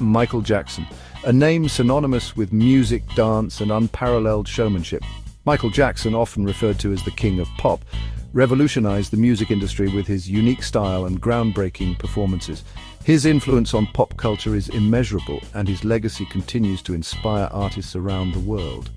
Michael Jackson, a name synonymous with music, dance, and unparalleled showmanship. Michael Jackson, often referred to as the King of Pop, revolutionized the music industry with his unique style and groundbreaking performances. His influence on pop culture is immeasurable, and his legacy continues to inspire artists around the world.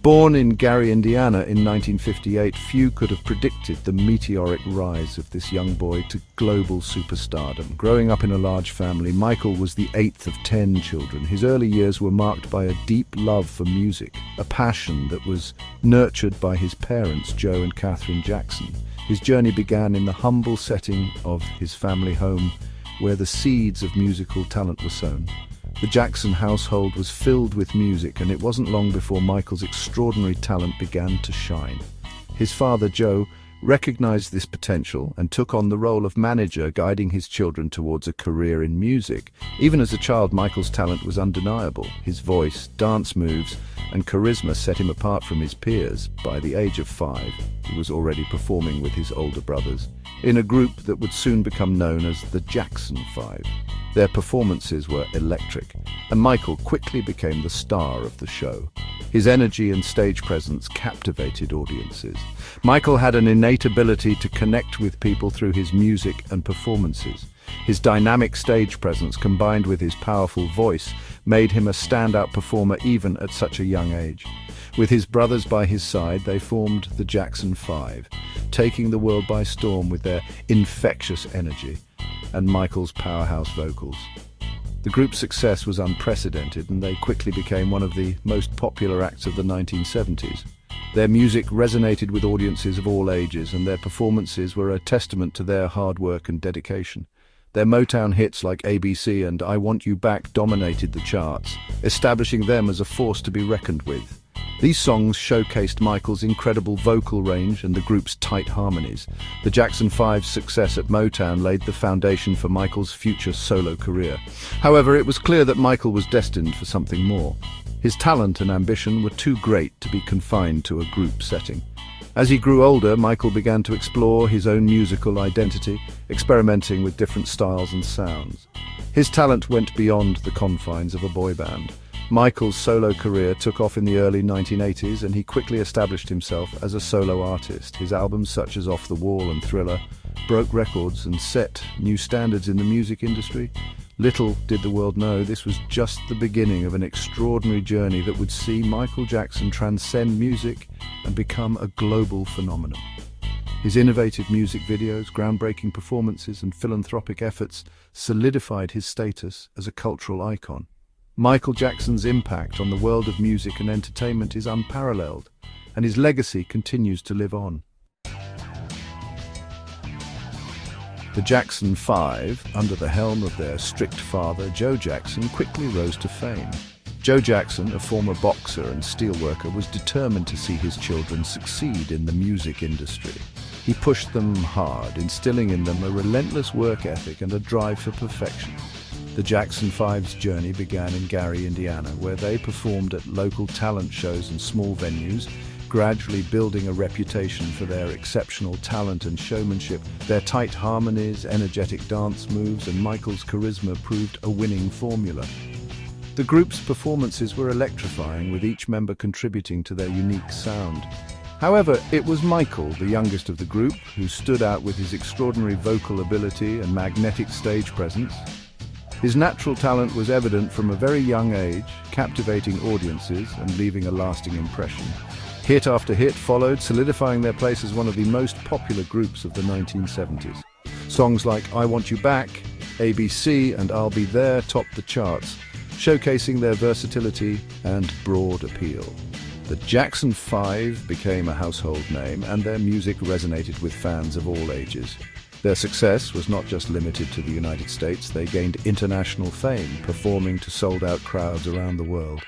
Born in Gary, Indiana in 1958, few could have predicted the meteoric rise of this young boy to global superstardom. Growing up in a large family, Michael was the eighth of 10 children. His early years were marked by a deep love for music, a passion that was nurtured by his parents, Joe and Catherine Jackson. His journey began in the humble setting of his family home, where the seeds of musical talent were sown. The Jackson household was filled with music, and it wasn't long before Michael's extraordinary talent began to shine. His father, Joe, recognized this potential and took on the role of manager, guiding his children towards a career in music. Even as a child, Michael's talent was undeniable. His voice, dance moves, and charisma set him apart from his peers. By the age of 5, he was already performing with his older brothers in a group that would soon become known as the Jackson 5. Their performances were electric, and Michael quickly became the star of the show. His energy and stage presence captivated audiences. Michael had an innate ability to connect with people through his music and performances. His dynamic stage presence, combined with his powerful voice, made him a standout performer even at such a young age. With his brothers by his side, they formed the Jackson 5, taking the world by storm with their infectious energy and Michael's powerhouse vocals. The group's success was unprecedented, and they quickly became one of the most popular acts of the 1970s. Their music resonated with audiences of all ages, and their performances were a testament to their hard work and dedication. Their Motown hits like ABC and I Want You Back dominated the charts, establishing them as a force to be reckoned with. These songs showcased Michael's incredible vocal range and the group's tight harmonies. The Jackson 5's success at Motown laid the foundation for Michael's future solo career. However, it was clear that Michael was destined for something more. His talent and ambition were too great to be confined to a group setting. As he grew older, Michael began to explore his own musical identity, experimenting with different styles and sounds. His talent went beyond the confines of a boy band. Michael's solo career took off in the early 1980s, and he quickly established himself as a solo artist. His albums such as Off the Wall and Thriller broke records and set new standards in the music industry. Little did the world know this was just the beginning of an extraordinary journey that would see Michael Jackson transcend music and become a global phenomenon. His innovative music videos, groundbreaking performances, and philanthropic efforts solidified his status as a cultural icon. Michael Jackson's impact on the world of music and entertainment is unparalleled, and his legacy continues to live on. The Jackson 5, under the helm of their strict father, Joe Jackson, quickly rose to fame. Joe Jackson, a former boxer and steelworker, was determined to see his children succeed in the music industry. He pushed them hard, instilling in them a relentless work ethic and a drive for perfection. The Jackson 5's journey began in Gary, Indiana, where they performed at local talent shows and small venues, gradually building a reputation for their exceptional talent and showmanship. Their tight harmonies, energetic dance moves, and Michael's charisma proved a winning formula. The group's performances were electrifying, with each member contributing to their unique sound. However, it was Michael, the youngest of the group, who stood out with his extraordinary vocal ability and magnetic stage presence. His natural talent was evident from a very young age, captivating audiences and leaving a lasting impression. Hit after hit followed, solidifying their place as one of the most popular groups of the 1970s. Songs like I Want You Back, ABC, and I'll Be There topped the charts, showcasing their versatility and broad appeal. The Jackson 5 became a household name, and their music resonated with fans of all ages. Their success was not just limited to the United States. They gained international fame, performing to sold-out crowds around the world.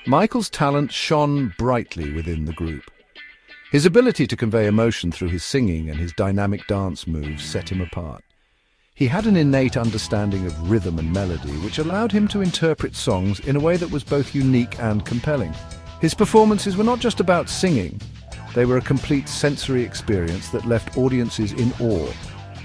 Michael's talent shone brightly within the group. His ability to convey emotion through his singing and his dynamic dance moves set him apart. He had an innate understanding of rhythm and melody, which allowed him to interpret songs in a way that was both unique and compelling. His performances were not just about singing. They were a complete sensory experience that left audiences in awe.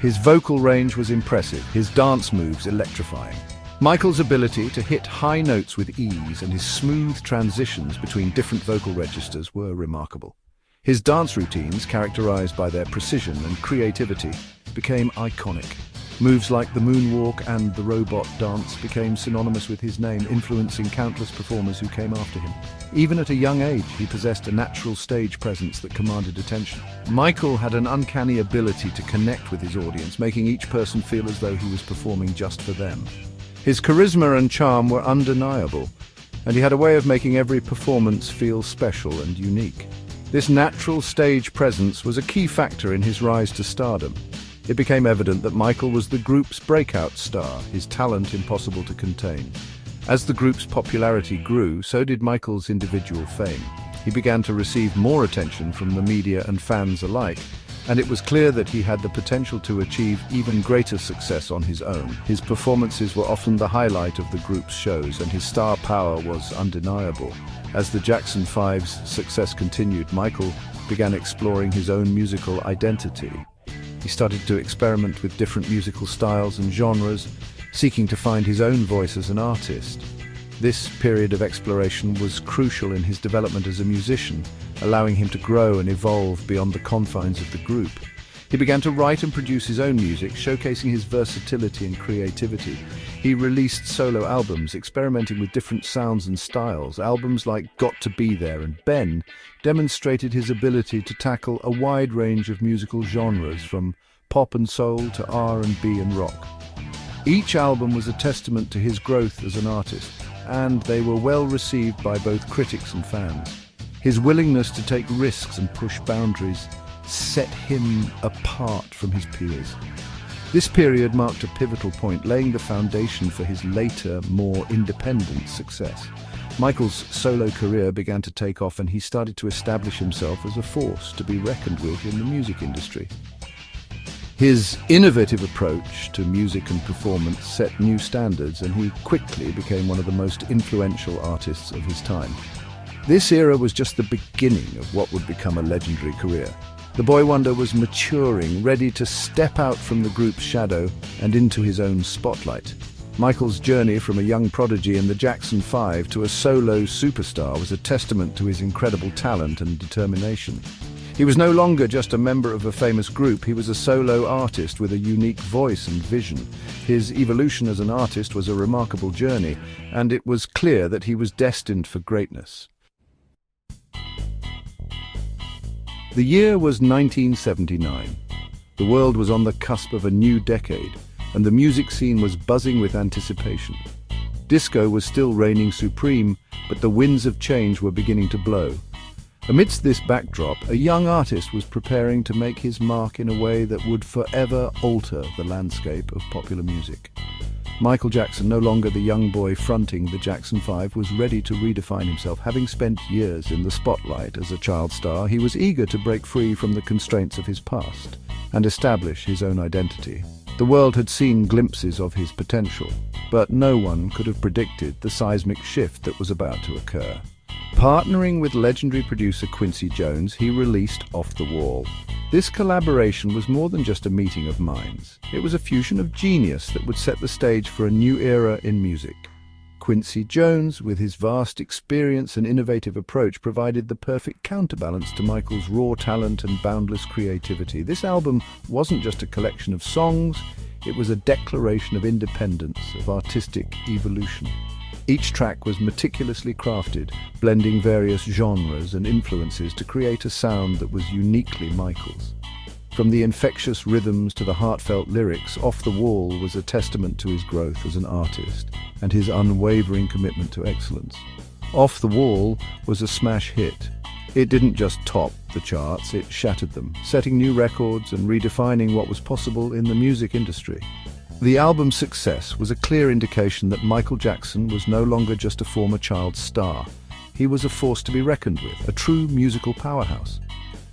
His vocal range was impressive, his dance moves electrifying. Michael's ability to hit high notes with ease and his smooth transitions between different vocal registers were remarkable. His dance routines, characterized by their precision and creativity, became iconic. Moves like the moonwalk and the robot dance became synonymous with his name, influencing countless performers who came after him. Even at a young age, he possessed a natural stage presence that commanded attention. Michael had an uncanny ability to connect with his audience, making each person feel as though he was performing just for them. His charisma and charm were undeniable, and he had a way of making every performance feel special and unique. This natural stage presence was a key factor in his rise to stardom. It became evident that Michael was the group's breakout star, his talent impossible to contain. As the group's popularity grew, so did Michael's individual fame. He began to receive more attention from the media and fans alike, and it was clear that he had the potential to achieve even greater success on his own. His performances were often the highlight of the group's shows, and his star power was undeniable. As the Jackson 5's success continued, Michael began exploring his own musical identity. He started to experiment with different musical styles and genres, seeking to find his own voice as an artist. This period of exploration was crucial in his development as a musician, allowing him to grow and evolve beyond the confines of the group. He began to write and produce his own music, showcasing his versatility and creativity. He released solo albums, experimenting with different sounds and styles. Albums like Got to Be There and Ben demonstrated his ability to tackle a wide range of musical genres, from pop and soul to R&B and rock. Each album was a testament to his growth as an artist, and they were well received by both critics and fans. His willingness to take risks and push boundaries set him apart from his peers. This period marked a pivotal point, laying the foundation for his later, more independent success. Michael's solo career began to take off, and he started to establish himself as a force to be reckoned with in the music industry. His innovative approach to music and performance set new standards, and he quickly became one of the most influential artists of his time. This era was just the beginning of what would become a legendary career. The boy wonder was maturing, ready to step out from the group's shadow and into his own spotlight. Michael's journey from a young prodigy in the Jackson 5 to a solo superstar was a testament to his incredible talent and determination. He was no longer just a member of a famous group, he was a solo artist with a unique voice and vision. His evolution as an artist was a remarkable journey, and it was clear that he was destined for greatness. The year was 1979. The world was on the cusp of a new decade, and the music scene was buzzing with anticipation. Disco was still reigning supreme, but the winds of change were beginning to blow. Amidst this backdrop, a young artist was preparing to make his mark in a way that would forever alter the landscape of popular music. Michael Jackson, no longer the young boy fronting the Jackson 5, was ready to redefine himself. Having spent years in the spotlight as a child star, he was eager to break free from the constraints of his past and establish his own identity. The world had seen glimpses of his potential, but no one could have predicted the seismic shift that was about to occur. Partnering with legendary producer Quincy Jones, he released Off the Wall. This collaboration was more than just a meeting of minds. It was a fusion of genius that would set the stage for a new era in music. Quincy Jones, with his vast experience and innovative approach, provided the perfect counterbalance to Michael's raw talent and boundless creativity. This album wasn't just a collection of songs, it was a declaration of independence, of artistic evolution. Each track was meticulously crafted, blending various genres and influences to create a sound that was uniquely Michael's. From the infectious rhythms to the heartfelt lyrics, Off the Wall was a testament to his growth as an artist and his unwavering commitment to excellence. Off the Wall was a smash hit. It didn't just top the charts, it shattered them, setting new records and redefining what was possible in the music industry. The album's success was a clear indication that Michael Jackson was no longer just a former child star. He was a force to be reckoned with, a true musical powerhouse.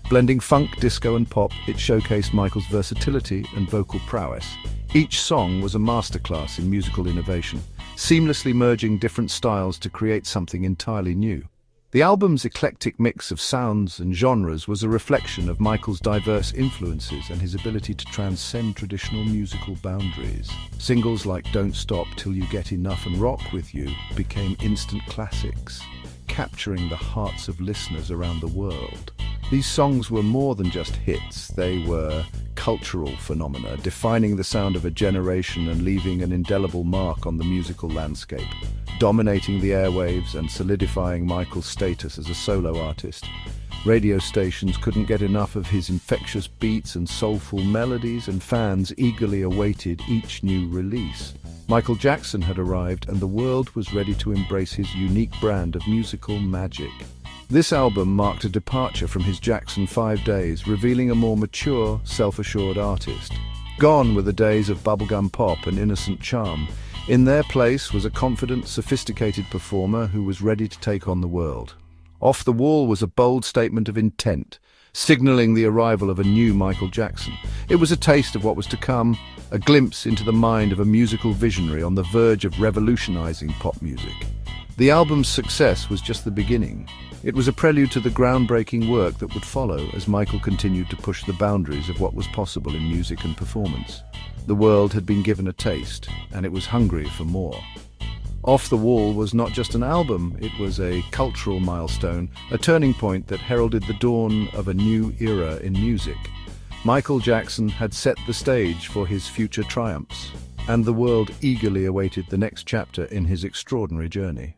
Blending funk, disco and pop, it showcased Michael's versatility and vocal prowess. Each song was a masterclass in musical innovation, seamlessly merging different styles to create something entirely new. The album's eclectic mix of sounds and genres was a reflection of Michael's diverse influences and his ability to transcend traditional musical boundaries. Singles like Don't Stop Till You Get Enough and Rock With You became instant classics, capturing the hearts of listeners around the world. These songs were more than just hits, they were cultural phenomena, defining the sound of a generation and leaving an indelible mark on the musical landscape, dominating the airwaves and solidifying Michael's status as a solo artist. Radio stations couldn't get enough of his infectious beats and soulful melodies, and fans eagerly awaited each new release. Michael Jackson had arrived, and the world was ready to embrace his unique brand of musical magic. This album marked a departure from his Jackson 5 days, revealing a more mature, self-assured artist. Gone were the days of bubblegum pop and innocent charm. In their place was a confident, sophisticated performer who was ready to take on the world. Off the Wall was a bold statement of intent, signaling the arrival of a new Michael Jackson. It was a taste of what was to come, a glimpse into the mind of a musical visionary on the verge of revolutionizing pop music. The album's success was just the beginning. It was a prelude to the groundbreaking work that would follow as Michael continued to push the boundaries of what was possible in music and performance. The world had been given a taste, and it was hungry for more. Off the Wall was not just an album, it was a cultural milestone, a turning point that heralded the dawn of a new era in music. Michael Jackson had set the stage for his future triumphs, and the world eagerly awaited the next chapter in his extraordinary journey.